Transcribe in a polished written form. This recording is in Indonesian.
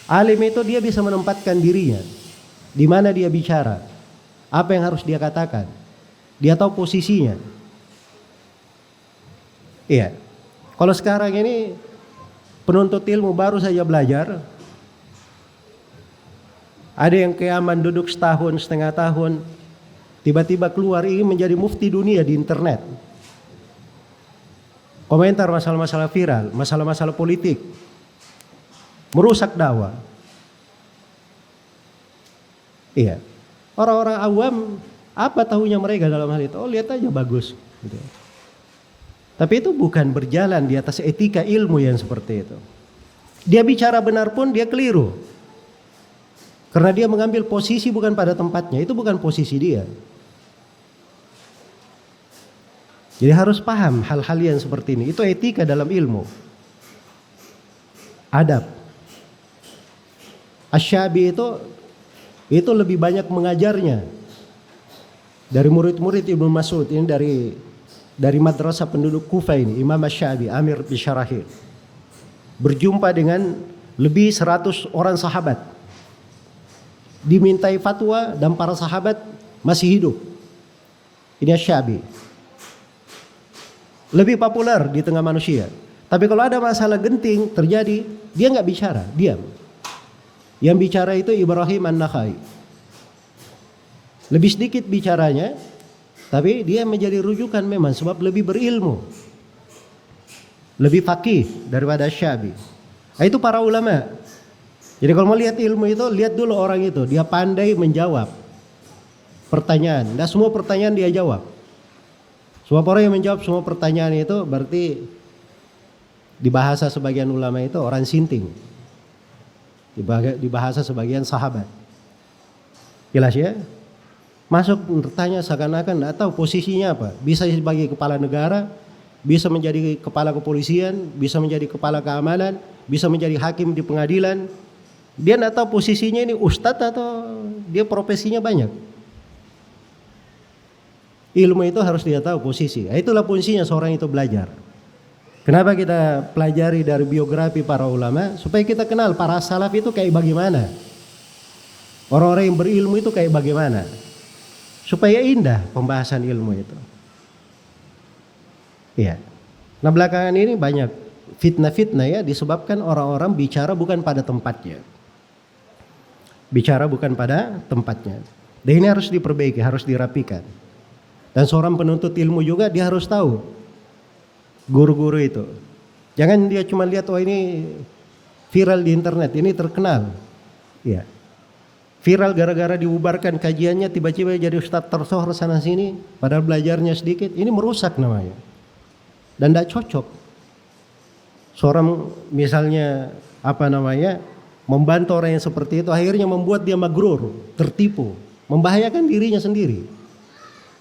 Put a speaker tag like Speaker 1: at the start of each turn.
Speaker 1: Alim itu dia bisa menempatkan dirinya di mana dia bicara, apa yang harus dia katakan. Dia tahu posisinya. Iya. Kalau sekarang ini penuntut ilmu baru saja belajar, ada yang keaman duduk setahun, setengah tahun, tiba-tiba keluar ingin menjadi mufti dunia di internet. Komentar masalah-masalah viral, masalah-masalah politik, merusak dakwah. Iya. Orang-orang awam apa tahunya mereka dalam hal itu? Oh, lihat aja bagus. Gitu. Tapi itu bukan berjalan di atas etika ilmu yang seperti itu. Dia bicara benar pun dia keliru. Karena dia mengambil posisi bukan pada tempatnya, itu bukan posisi dia. Jadi harus paham hal-hal yang seperti ini. Itu etika dalam ilmu. Adab. Asy-Syabi itu lebih banyak mengajarnya dari murid-murid Ibnu Mas'ud. Ini dari madrasah penduduk Kufah ini, Imam Asy-Syabi, Amir bin Syarahil. Berjumpa dengan lebih 100 orang sahabat. Dimintai fatwa dan para sahabat masih hidup. Ini Asy-Syabi. Lebih populer di tengah manusia. Tapi kalau ada masalah genting terjadi, dia nggak bicara, diam. Yang bicara itu Ibrahim An-Nakhai. Lebih sedikit bicaranya, tapi dia menjadi rujukan memang sebab lebih berilmu. Lebih faqih daripada Asy-Syabi. Nah, itu para ulama. Jadi kalau mau lihat ilmu itu, lihat dulu orang itu. Dia pandai menjawab pertanyaan. Dan semua pertanyaan dia jawab. Semua orang yang menjawab semua pertanyaan itu berarti di bahasa sebagian ulama itu orang sinting. Di bahasa sebagian sahabat. Jelas ya? Masuk bertanya seakan-akan tidak tahu posisinya apa. Bisa sebagai kepala negara, bisa menjadi kepala kepolisian, bisa menjadi kepala keamanan, bisa menjadi hakim di pengadilan. Dia tidak tahu posisinya ini ustadz atau dia profesinya banyak. Ilmu itu harus dia tahu posisi. Itulah fungsinya seorang itu belajar. Kenapa kita pelajari dari biografi para ulama? Supaya kita kenal para salaf itu kayak bagaimana. Orang-orang yang berilmu itu kayak bagaimana. Supaya indah pembahasan ilmu itu. Iya. Nah belakangan ini banyak fitnah-fitnah ya disebabkan orang-orang bicara bukan pada tempatnya. Bicara bukan pada tempatnya. Dan ini harus diperbaiki, harus dirapikan. Dan seorang penuntut ilmu juga dia harus tahu guru-guru itu. Jangan dia cuma lihat oh ini viral di internet, ini terkenal. Ya. Viral gara-gara dibubarkan kajiannya tiba-tiba jadi ustadz tersohor sana sini padahal belajarnya sedikit. Ini merusak namanya. Dan tidak cocok. Seorang misalnya membantu orang yang seperti itu akhirnya membuat dia magrur, tertipu, membahayakan dirinya sendiri.